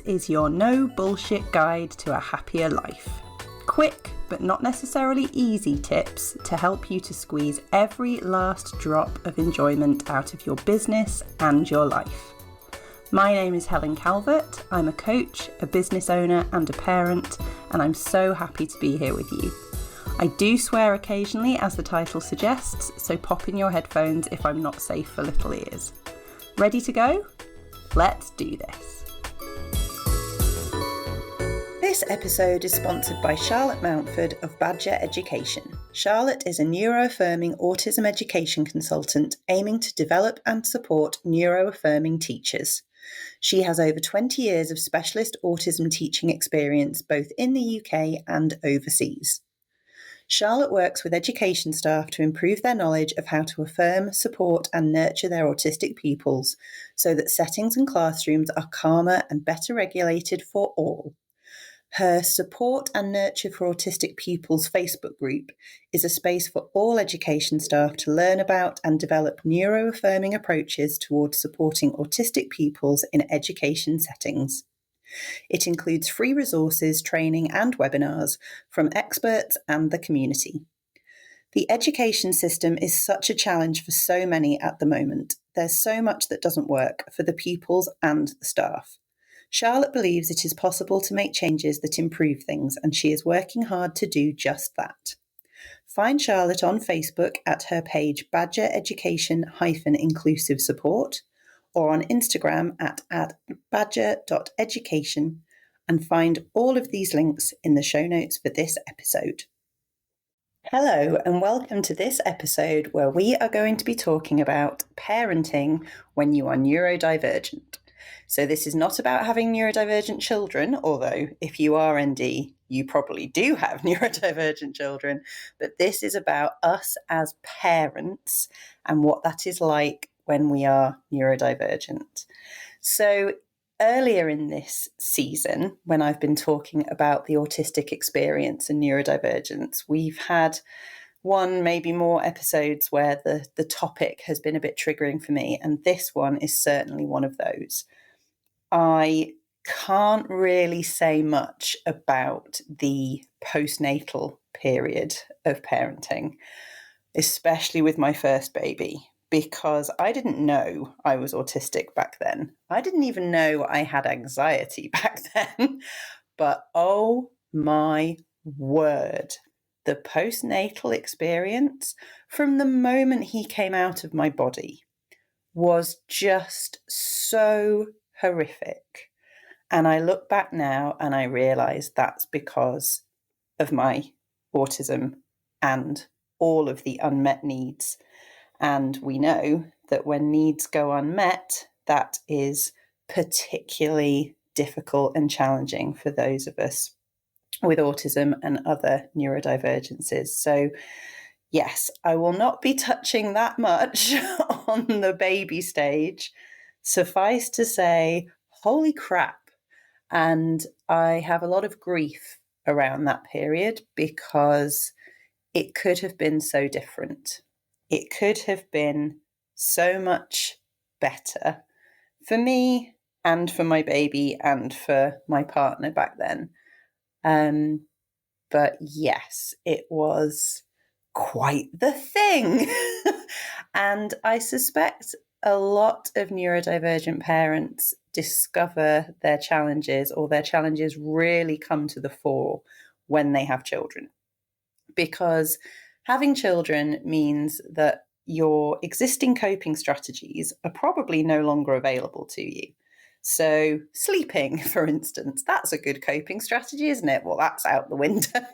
is your no bullshit guide to a happier life. Quick, but not necessarily easy tips to help you to squeeze every last drop of enjoyment out of your business and your life. My name is Helen Calvert. I'm a coach, a business owner and a parent, and I'm so happy to be here with you. I do swear occasionally, as the title suggests, so pop in your headphones if I'm not safe for little ears. Ready to go? Let's do this. This episode is sponsored by Charlotte Mountford of Badger Education. Charlotte is a neuroaffirming autism education consultant aiming to develop and support neuroaffirming teachers. She has over 20 years of specialist autism teaching experience both in the UK and overseas. Charlotte works with education staff to improve their knowledge of how to affirm, support and nurture their autistic pupils so that settings and classrooms are calmer and better regulated for all. Her Support and Nurture for Autistic Pupils Facebook group is a space for all education staff to learn about and develop neuroaffirming approaches towards supporting autistic pupils in education settings. It includes free resources, training and webinars from experts and the community. The education system is such a challenge for so many at the moment. There's so much that doesn't work for the pupils and the staff. Charlotte believes it is possible to make changes that improve things, and she is working hard to do just that. Find Charlotte on Facebook at her page Badger Education-Inclusive Support, or on Instagram at badger.education, and find all of these links in the show notes for this episode. Hello and welcome to this episode where we are going to be talking about parenting when you are neurodivergent. So this is not about having neurodivergent children, although if you are ND, you probably do have neurodivergent children, but this is about us as parents and what that is like when we are neurodivergent. So earlier in this season, when I've been talking about the autistic experience and neurodivergence, we've had one, maybe more episodes where the topic has been a bit triggering for me, and this one is certainly one of those. I can't really say much about the postnatal period of parenting, especially with my first baby, because I didn't know I was autistic back then. I didn't even know I had anxiety back then. But oh my word, the postnatal experience from the moment he came out of my body was just so horrific. And I look back now and I realize that's because of my autism and all of the unmet needs. And we know that when needs go unmet, that is particularly difficult and challenging for those of us with autism and other neurodivergences. So yes, I will not be touching that much on the baby stage. Suffice to say, holy crap. And I have a lot of grief around that period because it could have been so different. It could have been so much better for me and for my baby and for my partner back then. But yes, it was quite the thing. And I suspect a lot of neurodivergent parents discover their challenges, or their challenges really come to the fore when they have children. Because having children means that your existing coping strategies are probably no longer available to you. So sleeping, for instance, that's a good coping strategy, isn't it? Well, that's out the window.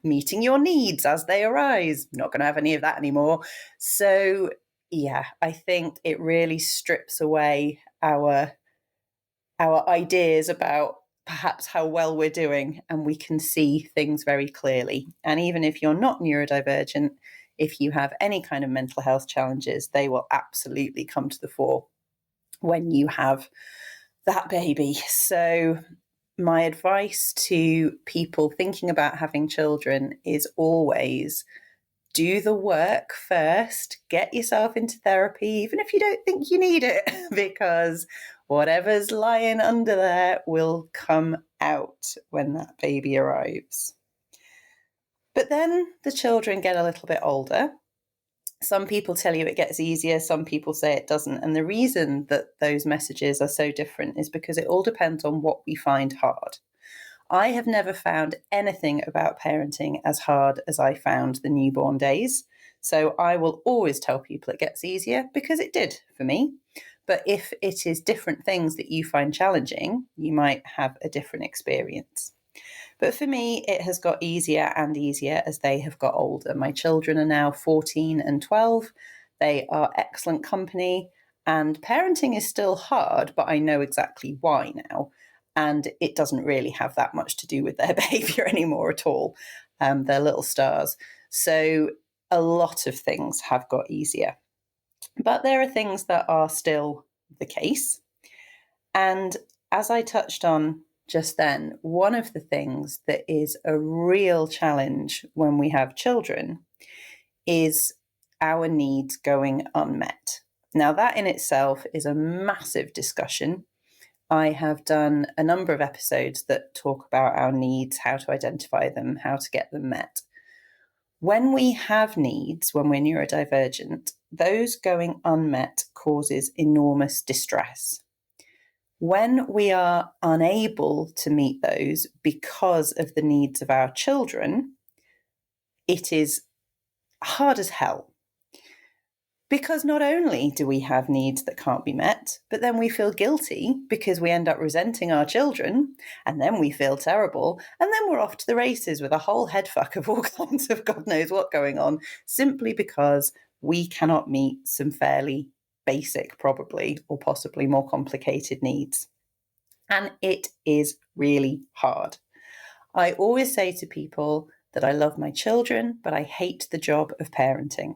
Meeting your needs as they arise. Not going to have any of that anymore. So yeah, I think it really strips away our ideas about perhaps how well we're doing, and we can see things very clearly. And even if you're not neurodivergent, if you have any kind of mental health challenges, they will absolutely come to the fore when you have that baby. So my advice to people thinking about having children is always do the work first, get yourself into therapy, even if you don't think you need it, because Whatever's lying under there will come out when that baby arrives. But then the children get a little bit older. Some people tell you it gets easier, some people say it doesn't. And the reason that those messages are so different is because it all depends on what we find hard. I have never found anything about parenting as hard as I found the newborn days. So I will always tell people it gets easier because it did for me. But if it is different things that you find challenging, you might have a different experience. But for me, it has got easier and easier as they have got older. My children are now 14 and 12. They are excellent company, and parenting is still hard, but I know exactly why now. And it doesn't really have that much to do with their behavior anymore at all. They're little stars. So a lot of things have got easier. But there are things that are still the case. And as I touched on just then, one of the things that is a real challenge when we have children is our needs going unmet. Now, that in itself is a massive discussion. I have done a number of episodes that talk about our needs, how to identify them, how to get them met. When we have needs, when we're neurodivergent, those going unmet causes enormous distress. When we are unable to meet those because of the needs of our children, it is hard as hell. Because not only do we have needs that can't be met, but then we feel guilty because we end up resenting our children, and then we feel terrible, and then we're off to the races with a whole headfuck of all kinds of God knows what going on, simply because we cannot meet some fairly basic, probably, or possibly more complicated needs. And it is really hard. I always say to people that I love my children, but I hate the job of parenting.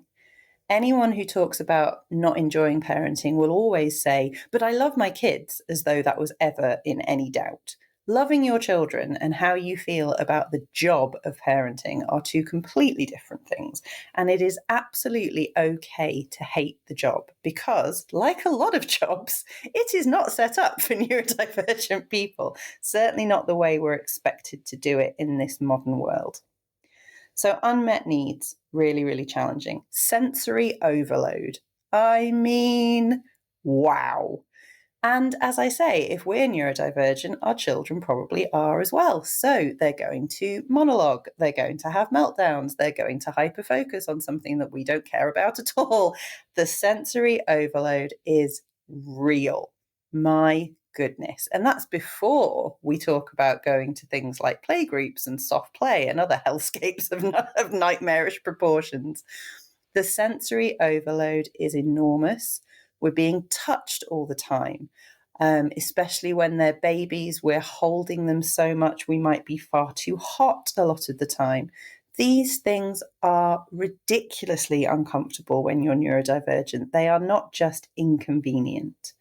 Anyone who talks about not enjoying parenting will always say, but I love my kids, as though that was ever in any doubt. Loving your children and how you feel about the job of parenting are two completely different things. And it is absolutely okay to hate the job because, like a lot of jobs, it is not set up for neurodivergent people. Certainly not the way we're expected to do it in this modern world. So unmet needs, really, really challenging. Sensory overload. I mean, wow. And as I say, if we're neurodivergent, our children probably are as well. So they're going to monologue, they're going to have meltdowns, they're going to hyperfocus on something that we don't care about at all. The sensory overload is real. My goodness. And that's before we talk about going to things like playgroups and soft play and other hellscapes of nightmarish proportions. The sensory overload is enormous. We're being touched all the time, especially when they're babies. We're holding them so much. We might be far too hot a lot of the time. These things are ridiculously uncomfortable when you're neurodivergent. They are not just inconvenient.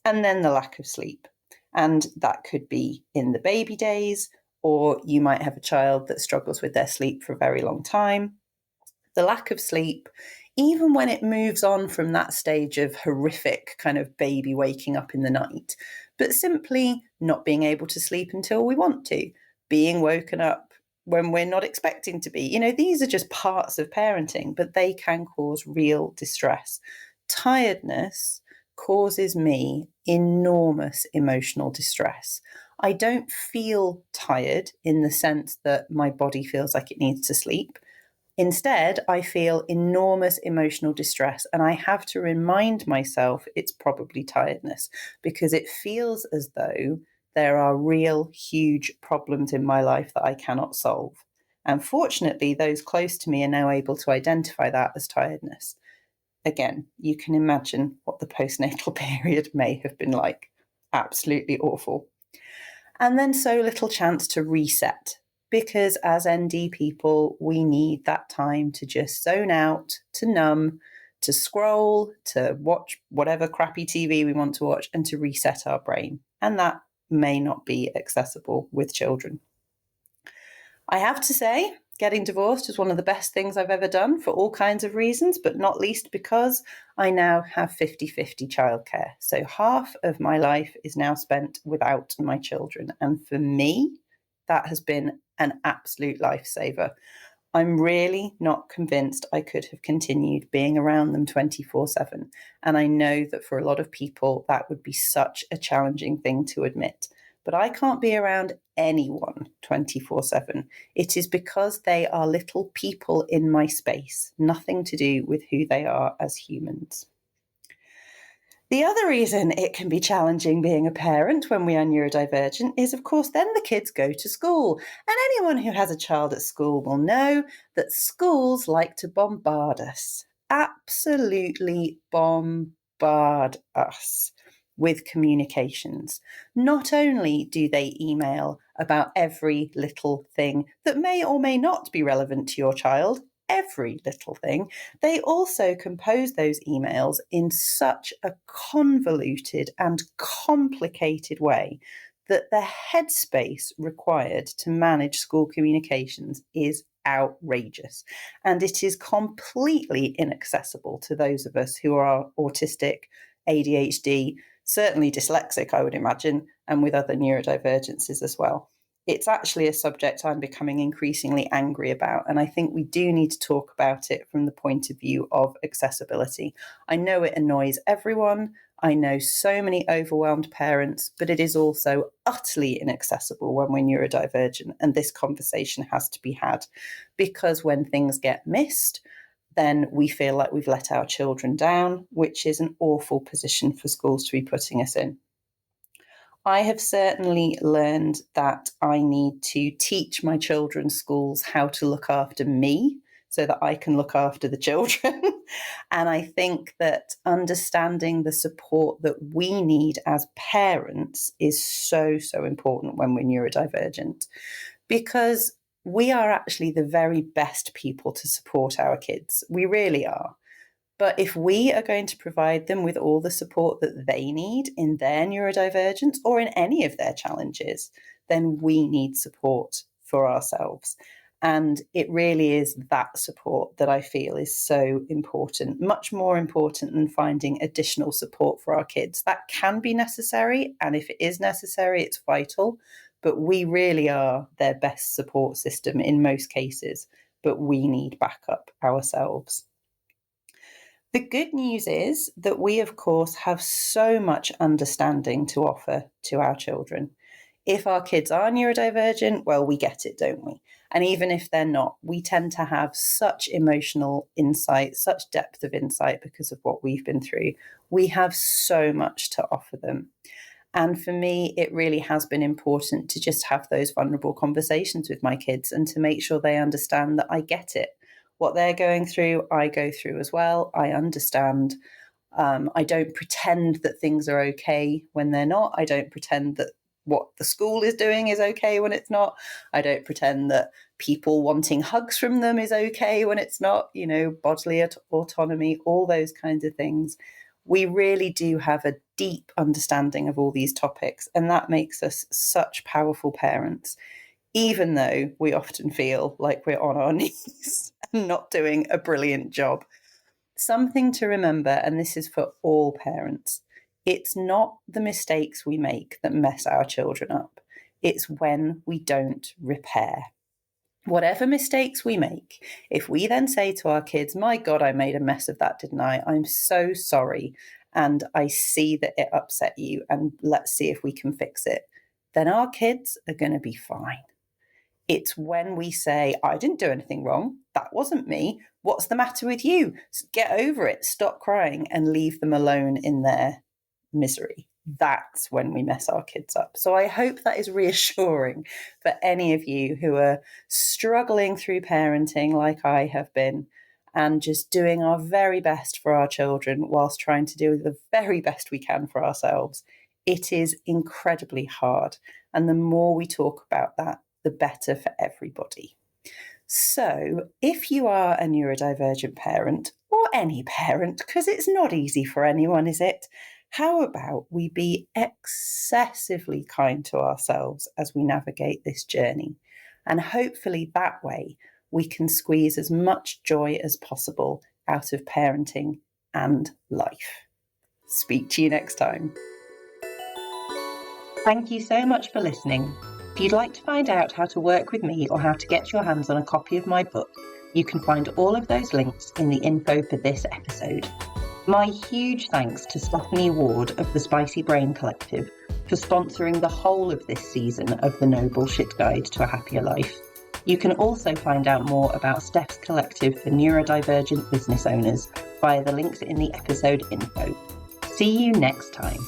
And then the lack of sleep. And that could be in the baby days, or you might have a child that struggles with their sleep for a very long time. The lack of sleep, even when it moves on from that stage of horrific kind of baby waking up in the night, but simply not being able to sleep until we want to, being woken up when we're not expecting to be. These are just parts of parenting, but they can cause real distress. Tiredness causes me enormous emotional distress. I don't feel tired in the sense that my body feels like it needs to sleep. Instead, I feel enormous emotional distress, and I have to remind myself it's probably tiredness because it feels as though there are real, huge problems in my life that I cannot solve. And fortunately, those close to me are now able to identify that as tiredness. Again, you can imagine what the postnatal period may have been like. Absolutely awful. And then so little chance to reset. Because as ND people, we need that time to just zone out, to numb, to scroll, to watch whatever crappy TV we want to watch, and to reset our brain. And that may not be accessible with children. I have to say, Getting divorced is one of the best things I've ever done for all kinds of reasons, but not least because I now have 50-50 childcare. So half of my life is now spent without my children. And for me, that has been an absolute lifesaver. I'm really not convinced I could have continued being around them 24/7. And I know that for a lot of people, that would be such a challenging thing to admit. But I can't be around anyone 24/7. It is because they are little people in my space, nothing to do with who they are as humans. The other reason it can be challenging being a parent when we are neurodivergent is, of course, then the kids go to school. And anyone who has a child at school will know that schools like to bombard us, absolutely bombard us with communications. Not only do they email about every little thing that may or may not be relevant to your child, every little thing, they also compose those emails in such a convoluted and complicated way that the headspace required to manage school communications is outrageous. And it is completely inaccessible to those of us who are autistic, ADHD, certainly dyslexic, I would imagine, and with other neurodivergences as well. It's actually a subject I'm becoming increasingly angry about, and I think we do need to talk about it from the point of view of accessibility. I know it annoys everyone. I know so many overwhelmed parents, but it is also utterly inaccessible when we're neurodivergent, and this conversation has to be had, because when things get missed, then we feel like we've let our children down, which is an awful position for schools to be putting us in. I have certainly learned that I need to teach my children's schools how to look after me so that I can look after the children. And I think that understanding the support that we need as parents is so, so important when we're neurodivergent, because we are actually the very best people to support our kids. We really are. But if we are going to provide them with all the support that they need in their neurodivergence or in any of their challenges, then we need support for ourselves. And it really is that support that I feel is so important, much more important than finding additional support for our kids. That can be necessary, and if it is necessary, it's vital. But we really are their best support system in most cases, but we need backup ourselves. The good news is that we, of course, have so much understanding to offer to our children. If our kids are neurodivergent, well, we get it, don't we? And even if they're not, we tend to have such emotional insight, such depth of insight because of what we've been through. We have so much to offer them. And for me, it really has been important to just have those vulnerable conversations with my kids and to make sure they understand that I get it. What they're going through, I go through as well. I understand. I don't pretend that things are okay when they're not. I don't pretend that what the school is doing is okay when it's not. I don't pretend that people wanting hugs from them is okay when it's not, bodily autonomy, all those kinds of things. We really do have a deep understanding of all these topics, and that makes us such powerful parents, even though we often feel like we're on our knees and not doing a brilliant job. Something to remember, and this is for all parents, it's not the mistakes we make that mess our children up. It's when we don't repair. Whatever mistakes we make, if we then say to our kids, my God, I made a mess of that, didn't I? I'm so sorry. And I see that it upset you, and let's see if we can fix it. Then our kids are going to be fine. It's when we say, I didn't do anything wrong. That wasn't me. What's the matter with you? Get over it. Stop crying and leave them alone in their misery. That's when we mess our kids up. So I hope that is reassuring for any of you who are struggling through parenting like I have been, and just doing our very best for our children whilst trying to do the very best we can for ourselves. It is incredibly hard. And the more we talk about that, the better for everybody. So if you are a neurodivergent parent, or any parent, because it's not easy for anyone, is it? How about we be excessively kind to ourselves as we navigate this journey? And hopefully that way we can squeeze as much joy as possible out of parenting and life. Speak to you next time. Thank you so much for listening. If you'd like to find out how to work with me or how to get your hands on a copy of my book, you can find all of those links in the info for this episode. My huge thanks to Stephanie Ward of the Spicy Brain Collective for sponsoring the whole of this season of the No Bullshit Guide to a Happier Life. You can also find out more about Steph's collective for neurodivergent business owners via the links in the episode info. See you next time.